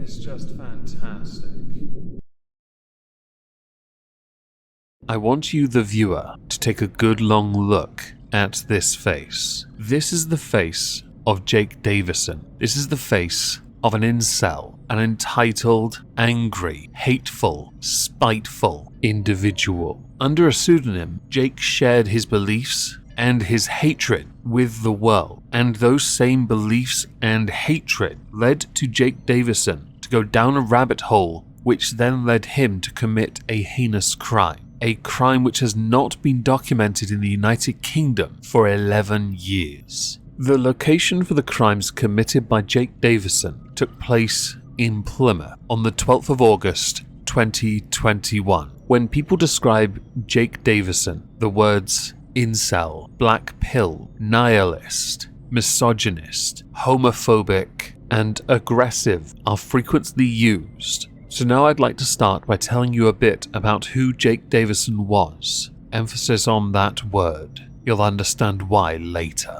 It's just fantastic. I want you, the viewer, to take a good long look at this face. This is the face of Jake Davison. This is the face of an incel, an entitled, angry, hateful, spiteful individual. Under a pseudonym, Jake shared his beliefs and his hatred with the world, and those same beliefs and hatred led to Jake Davison to go down a rabbit hole, which then led him to commit a heinous crime. A crime which has not been documented in the United Kingdom for 11 years. The location for the crimes committed by Jake Davison took place in Plymouth on the 12th of August 2021. When people describe Jake Davison, the words incel, black pill, nihilist, misogynist, homophobic, and aggressive are frequently used. So now I'd like to start by telling you a bit about who Jake Davison was. Emphasis on that word. You'll understand why later.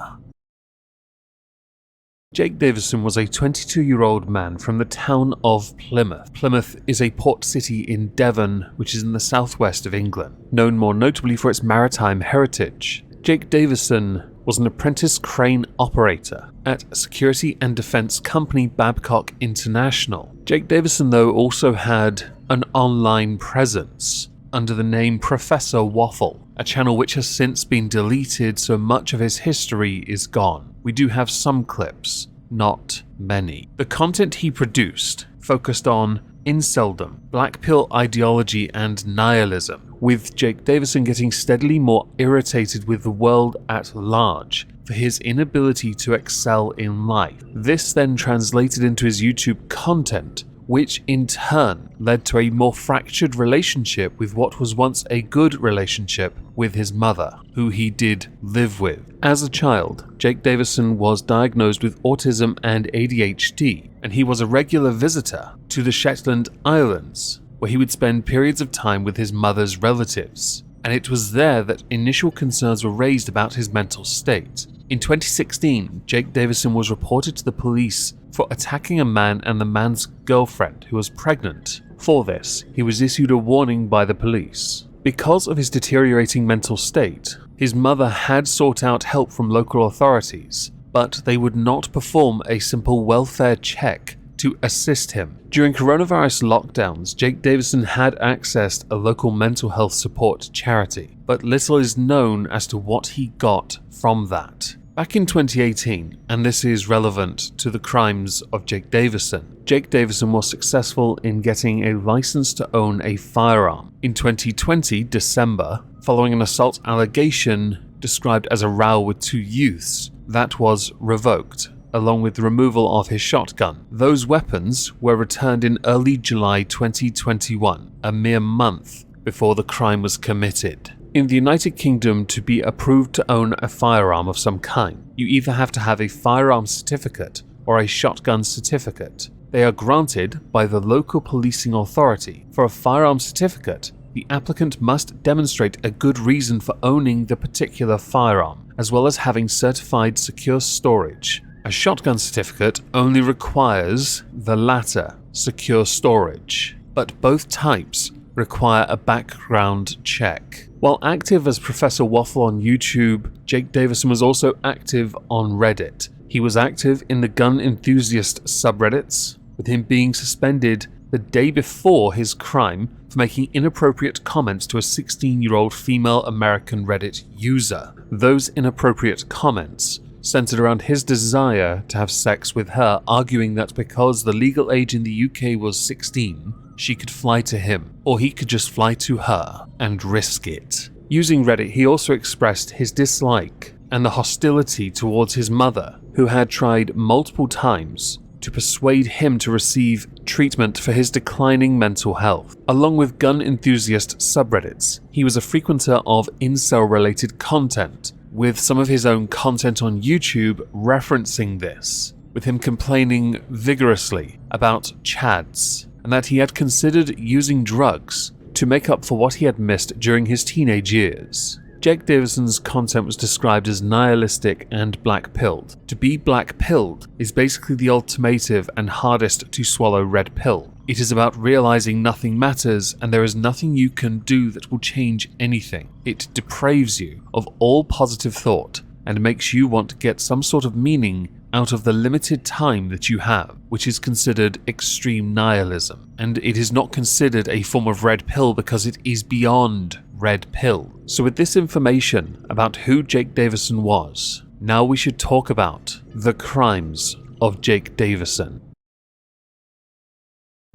Jake Davison was a 22-year-old man from the town of Plymouth. Plymouth is a port city in Devon, which is in the southwest of England, known more notably for its maritime heritage. Jake Davison was an apprentice crane operator at security and defense company Babcock International. Jake Davison, though, also had an online presence under the name Professor Waffle, a channel which has since been deleted, so much of his history is gone. We do have some clips, not many. The content he produced focused on inceldom, black pill ideology, and nihilism, with Jake Davison getting steadily more irritated with the world at large for his inability to excel in life. This then translated into his YouTube content, which in turn led to a more fractured relationship with what was once a good relationship with his mother, who he did live with. As a child, Jake Davison was diagnosed with autism and ADHD, and he was a regular visitor to the Shetland Islands, where he would spend periods of time with his mother's relatives. And it was there that initial concerns were raised about his mental state. In 2016, Jake Davison was reported to the police for attacking a man and the man's girlfriend who was pregnant. For this, he was issued a warning by the police. Because of his deteriorating mental state, his mother had sought out help from local authorities, but they would not perform a simple welfare check to assist him. During coronavirus lockdowns, Jake Davison had accessed a local mental health support charity, but little is known as to what he got from that. Back in 2018, and this is relevant to the crimes of Jake Davison was successful in getting a license to own a firearm. In 2020, December, following an assault allegation described as a row with two youths, that was revoked, along with the removal of his shotgun. Those weapons were returned in early July 2021, a mere month before the crime was committed. In the United Kingdom, to be approved to own a firearm of some kind, you either have to have a firearm certificate or a shotgun certificate. They are granted by the local policing authority. For a firearm certificate, the applicant must demonstrate a good reason for owning the particular firearm, as well as having certified secure storage. A shotgun certificate only requires the latter, secure storage, but both types require a background check. While active as Professor Waffle on YouTube, Jake Davison was also active on Reddit. He was active in the gun enthusiast subreddits, with him being suspended the day before his crime for making inappropriate comments to a 16-year-old female American Reddit user. Those inappropriate comments centered around his desire to have sex with her, arguing that because the legal age in the UK was 16, she could fly to him, or he could just fly to her and risk it. Using Reddit, he also expressed his dislike and the hostility towards his mother, who had tried multiple times to persuade him to receive treatment for his declining mental health. Along with gun enthusiast subreddits, he was a frequenter of incel-related content, with some of his own content on YouTube referencing this, with him complaining vigorously about chads, and that he had considered using drugs to make up for what he had missed during his teenage years. Jake Davison's content was described as nihilistic and black-pilled. To be black-pilled is basically the ultimative and hardest to swallow red pill. It is about realizing nothing matters and there is nothing you can do that will change anything. It depraves you of all positive thought and makes you want to get some sort of meaning out of the limited time that you have, which is considered extreme nihilism. And it is not considered a form of red pill because it is beyond red pill. So with this information about who Jake Davison was, now we should talk about the crimes of Jake Davison.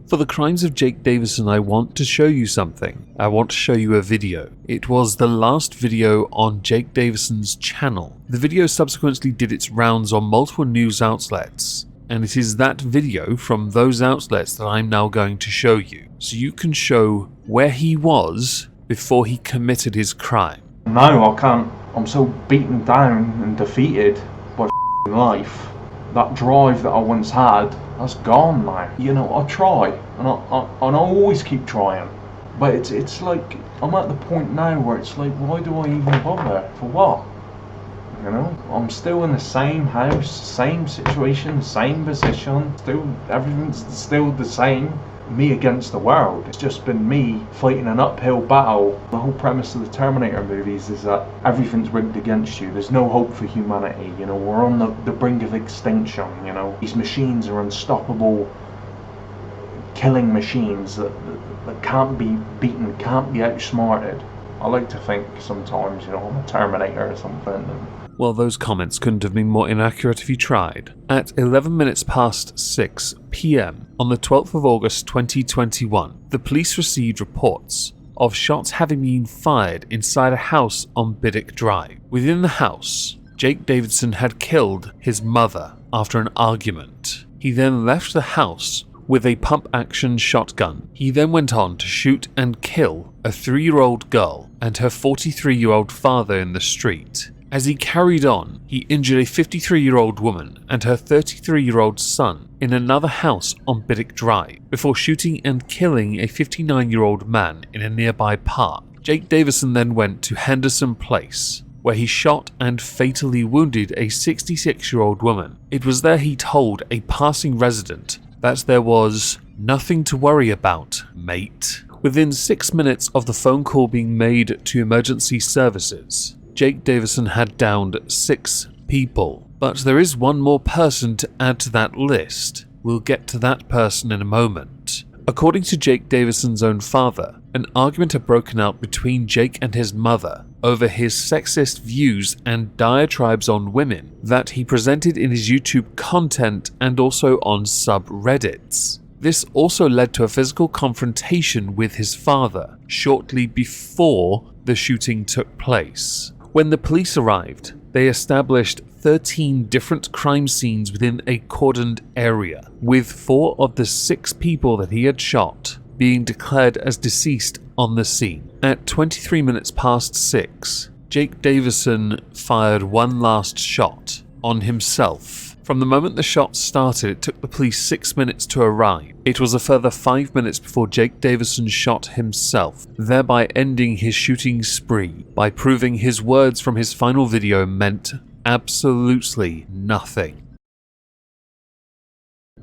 For the crimes of Jake Davison, I want to show you something. I want to show you a video. It was the last video on Jake Davison's channel. The video subsequently did its rounds on multiple news outlets, and it is that video from those outlets that I'm now going to show you, so you can show where he was before he committed his crime. No, I can't. I'm so beaten down and defeated by life. That drive that I once had, that's gone now. You know, I try, and I always keep trying. But it's like, I'm at the point now where it's like, why do I even bother? For what? You know, I'm still in the same house, same situation, same position, everything's still the same. Me against the world. It's just been me fighting an uphill battle. The whole premise of the Terminator movies is that everything's rigged against you. There's no hope for humanity. You know, we're on the brink of extinction. You know, these machines are unstoppable, killing machines that can't be beaten, can't be outsmarted. I like to think sometimes, you know, I'm a Terminator or something. Well, those comments couldn't have been more inaccurate if you tried. At 11 minutes past 6 p.m. on the 12th of August 2021, the police received reports of shots having been fired inside a house on Biddick Drive. Within the house, Jake Davison had killed his mother after an argument. He then left the house with a pump-action shotgun. He then went on to shoot and kill a 3-year-old girl and her 43-year-old father in the street. As he carried on, he injured a 53-year-old woman and her 33-year-old son in another house on Biddick Drive before shooting and killing a 59-year-old man in a nearby park. Jake Davison then went to Henderson Place, where he shot and fatally wounded a 66-year-old woman. It was there he told a passing resident that there was nothing to worry about, mate. Within 6 minutes of the phone call being made to emergency services, Jake Davison had downed 6 people. But there is one more person to add to that list. We'll get to that person in a moment. According to Jake Davison's own father, an argument had broken out between Jake and his mother over his sexist views and diatribes on women that he presented in his YouTube content and also on subreddits. This also led to a physical confrontation with his father shortly before the shooting took place. When the police arrived, they established 13 different crime scenes within a cordoned area, with 4 of the 6 people that he had shot being declared as deceased on the scene. At 23 minutes past 6, Jake Davison fired one last shot on himself. From the moment the shots started, it took the police 6 minutes to arrive. It was a further 5 minutes before Jake Davison shot himself, thereby ending his shooting spree by proving his words from his final video meant absolutely nothing.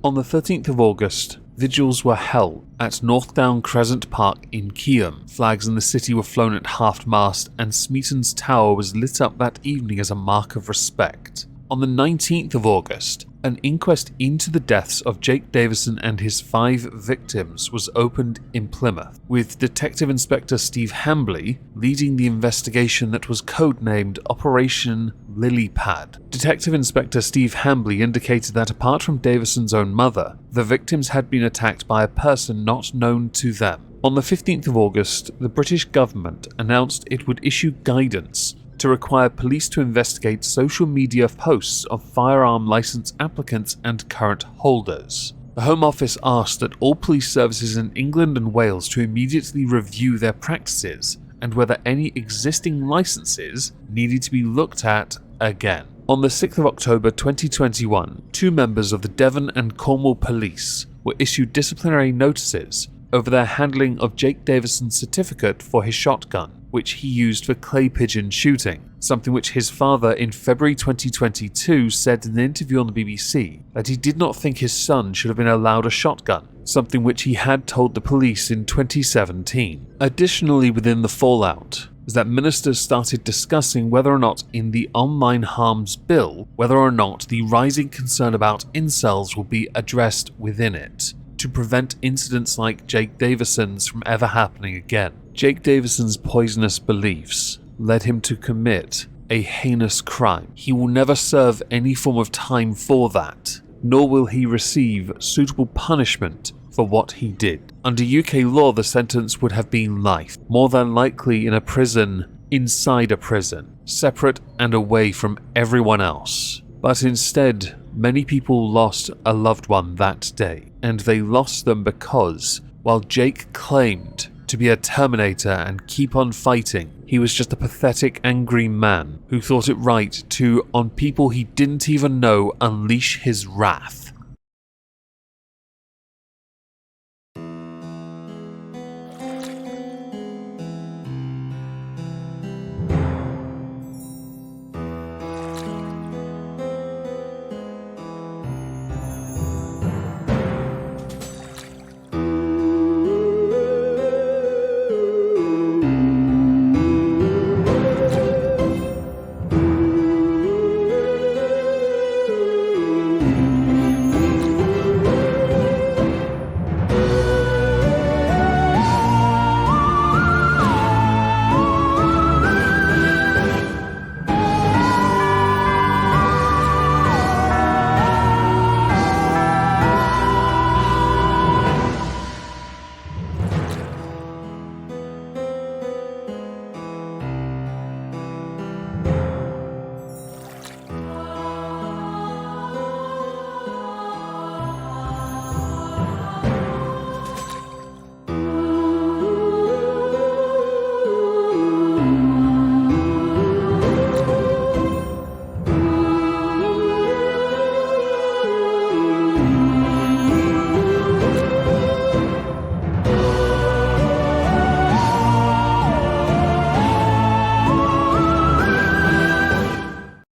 On the 13th of August, vigils were held at Northdown Crescent Park in Keam. Flags in the city were flown at half-mast, and Smeaton's Tower was lit up that evening as a mark of respect. On the 19th of August, an inquest into the deaths of Jake Davison and his 5 victims was opened in Plymouth, with Detective Inspector Steve Hambley leading the investigation that was codenamed Operation Lilypad. Detective Inspector Steve Hambley indicated that apart from Davison's own mother, the victims had been attacked by a person not known to them. On the 15th of August, the British government announced it would issue guidance to require police to investigate social media posts of firearm license applicants and current holders. The Home Office asked that all police services in England and Wales to immediately review their practices and whether any existing licenses needed to be looked at again. On the 6th of October 2021, 2 members of the Devon and Cornwall Police were issued disciplinary notices over their handling of Jake Davison's certificate for his shotgun. which he used for clay pigeon shooting, something which his father in February 2022 said in an interview on the BBC that he did not think his son should have been allowed a shotgun, something which he had told the police in 2017. Additionally, within the fallout, is that ministers started discussing whether or not in the online harms bill, whether or not the rising concern about incels will be addressed within it, to prevent incidents like Jake Davison's from ever happening again. Jake Davison's poisonous beliefs led him to commit a heinous crime. He will never serve any form of time for that, nor will he receive suitable punishment for what he did. Under UK law, the sentence would have been life, more than likely in a prison inside a prison, separate and away from everyone else. But instead, many people lost a loved one that day, and they lost them because, while Jake claimed to be a Terminator and keep on fighting, he was just a pathetic, angry man who thought it right to, on people he didn't even know, unleash his wrath.